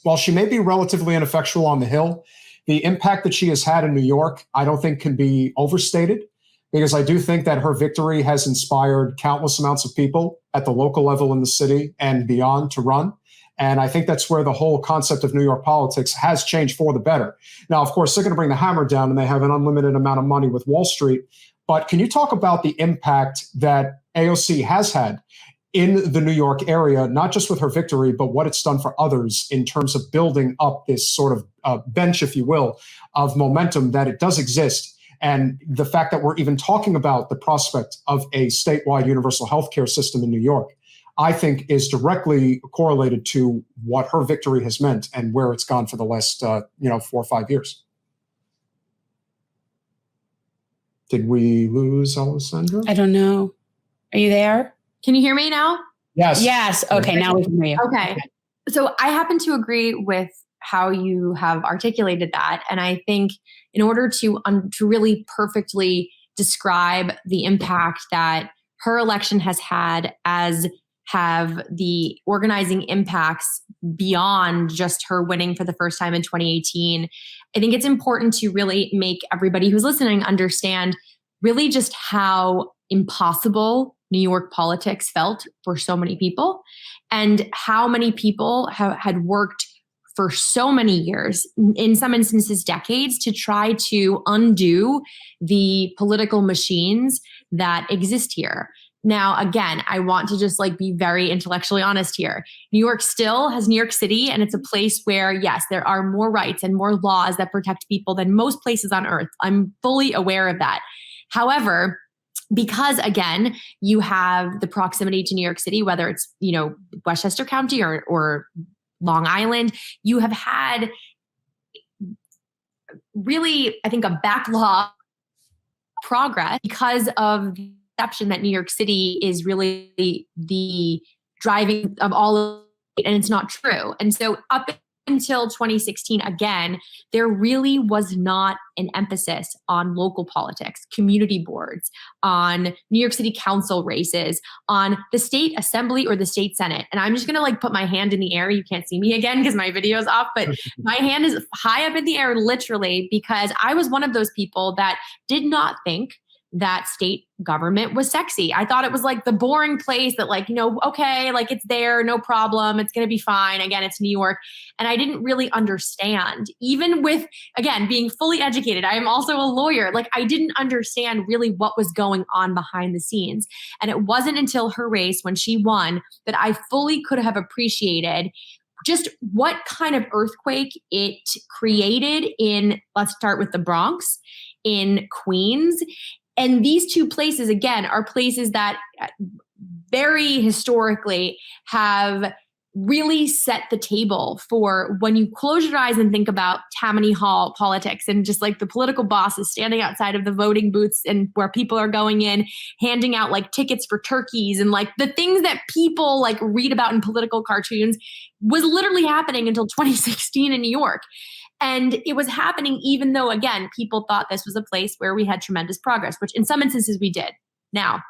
while she may be relatively ineffectual on the Hill, the impact that she has had in New York, I don't think can be overstated, because I do think that her victory has inspired countless amounts of people at the local level in the city and beyond to run. And I think that's where the whole concept of New York politics has changed for the better. Now, of course, they're going to bring the hammer down and they have an unlimited amount of money with Wall Street. But can you talk about the impact that AOC has had in the New York area, not just with her victory, but what it's done for others in terms of building up this sort of bench, if you will, of momentum that it does exist. And the fact that we're even talking about the prospect of a statewide universal healthcare system in New York, I think is directly correlated to what her victory has meant and where it's gone for the last 4 or 5 years. Did we lose Alessandra? I don't know. Are you there? Can you hear me now? Yes. Yes. Okay, now we can hear you. Okay. So I happen to agree with how you have articulated that. And I think in order to really perfectly describe the impact that her election has had, as have the organizing impacts beyond just her winning for the first time in 2018, I think it's important to really make everybody who's listening understand really just how impossible New York politics felt for so many people, and how many people had worked for so many years, in some instances decades, to try to undo the political machines that exist here. Now, again, I want to just be very intellectually honest here. New York still has New York City, and it's a place where, yes, there are more rights and more laws that protect people than most places on earth. I'm fully aware of that. However, because again, you have the proximity to New York City, whether it's, Westchester County or Long Island, you have had really, I think, a backlog progress because of the perception that New York City is really the driving of all of it, and it's not true. And so up until 2016, again, there really was not an emphasis on local politics, community boards, on New York City council races, on the state assembly or the state senate. And I'm just going to put my hand in the air. You can't see me again because my video is off, but my hand is high up in the air, literally, because I was one of those people that did not think that state government was sexy. I thought it was the boring place that okay, it's there, no problem. It's going to be fine. Again, it's New York. And I didn't really understand, even with, again, being fully educated. I am also a lawyer. I didn't understand really what was going on behind the scenes. And it wasn't until her race, when she won, that I fully could have appreciated just what kind of earthquake it created in, let's start with the Bronx, in Queens. And these two places, again, are places that very historically have really set the table for when you close your eyes and think about Tammany Hall politics and just the political bosses standing outside of the voting booths and where people are going in, handing out tickets for turkeys and the things that people read about in political cartoons was literally happening until 2016 in New York. And it was happening even though, again, people thought this was a place where we had tremendous progress, which in some instances we did. Now,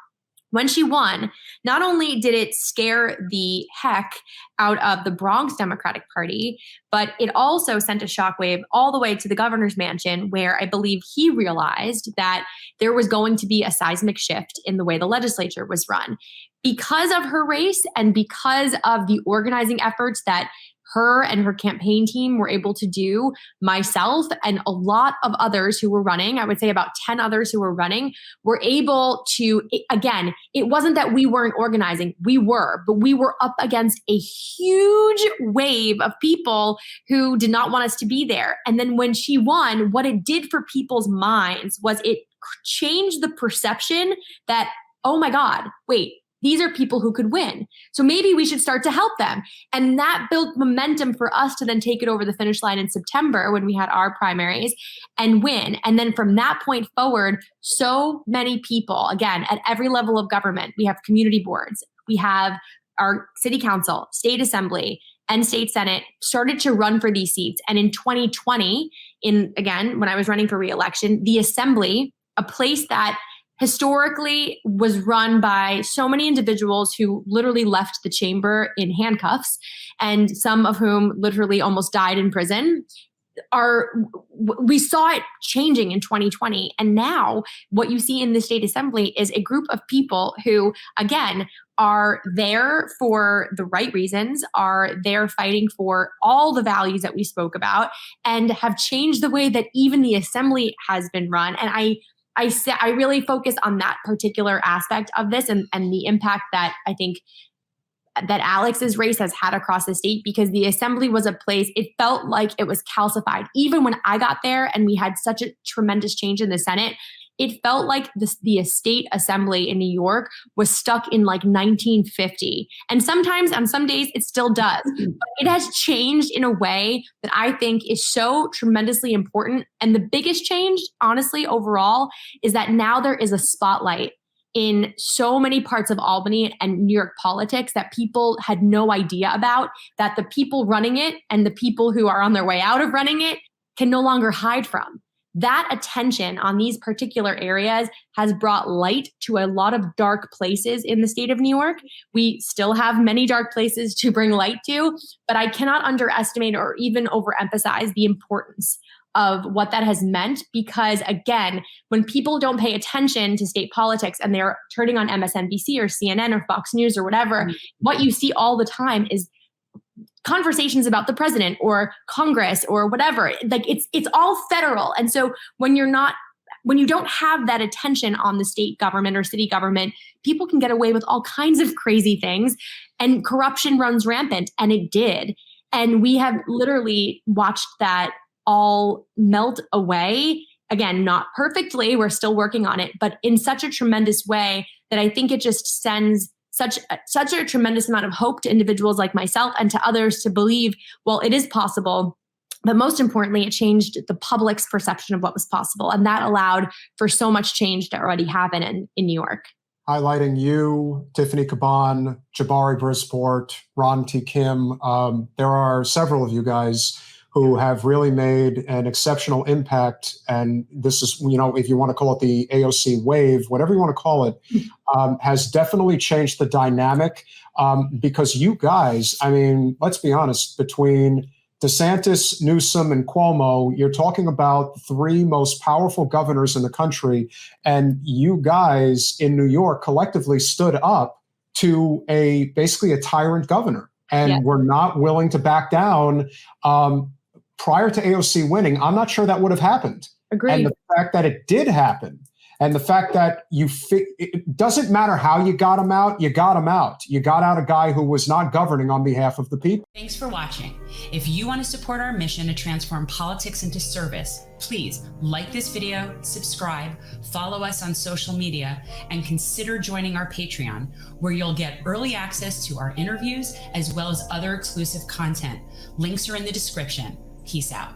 when she won, not only did it scare the heck out of the Bronx Democratic Party, but it also sent a shockwave all the way to the governor's mansion, where I believe he realized that there was going to be a seismic shift in the way the legislature was run. Because of her race and because of the organizing efforts that her and her campaign team were able to do, myself and a lot of others who were running, I would say about 10 others who were running, were able to, again, it wasn't that we weren't organizing, we were, but we were up against a huge wave of people who did not want us to be there. And then when she won, what it did for people's minds was it changed the perception that, oh my God, wait, these are people who could win. So maybe we should start to help them. And that built momentum for us to then take it over the finish line in September when we had our primaries and win. And then from that point forward, so many people, again, at every level of government, we have community boards, we have our city council, state assembly, and state senate started to run for these seats. And in 2020, again, when I was running for re-election, the assembly, a place that historically was run by so many individuals who literally left the chamber in handcuffs, and some of whom literally almost died in prison. We saw it changing in 2020. And now what you see in the state assembly is a group of people who, again, are there for the right reasons, are there fighting for all the values that we spoke about, and have changed the way that even the assembly has been run. And I really focus on that particular aspect of this and the impact that I think that Alex's race has had across the state, because the assembly was a place, it felt like it was calcified. Even when I got there and we had such a tremendous change in the Senate, it felt like the state assembly in New York was stuck in like 1950. And sometimes on some days it still does. But it has changed in a way that I think is so tremendously important. And the biggest change, honestly, overall, is that now there is a spotlight in so many parts of Albany and New York politics that people had no idea about, that the people running it and the people who are on their way out of running it can no longer hide from. That attention on these particular areas has brought light to a lot of dark places in the state of New York. We still have many dark places to bring light to, but I cannot underestimate or even overemphasize the importance of what that has meant, because again, when people don't pay attention to state politics and they're turning on MSNBC or CNN or Fox News or whatever, what you see all the time is conversations about the president or Congress or whatever. Like it's all federal. And so when you don't have that attention on the state government or city government, people can get away with all kinds of crazy things, and corruption runs rampant, and it did. And we have literally watched that all melt away. Again, not perfectly, we're still working on it, but in such a tremendous way that I think it just sends such a tremendous amount of hope to individuals like myself and to others to believe, well, it is possible. But most importantly, it changed the public's perception of what was possible. And that allowed for so much change to already happen in New York. Highlighting you, Tiffany Caban, Jabari Brisport, Ron T. Kim. There are several of you guys who have really made an exceptional impact. And this is, if you want to call it the AOC wave, whatever you want to call it, has definitely changed the dynamic, because you guys, I mean, let's be honest, between DeSantis, Newsom, and Cuomo, you're talking about three most powerful governors in the country. And you guys in New York collectively stood up to basically a tyrant governor. And we're not willing to back down. Prior to AOC winning, I'm not sure that would have happened. Agreed. And the fact that it did happen, and the fact that it doesn't matter how you got him out, you got him out. You got out a guy who was not governing on behalf of the people. Thanks for watching. If you want to support our mission to transform politics into service, please like this video, subscribe, follow us on social media, and consider joining our Patreon, where you'll get early access to our interviews as well as other exclusive content. Links are in the description. Peace out.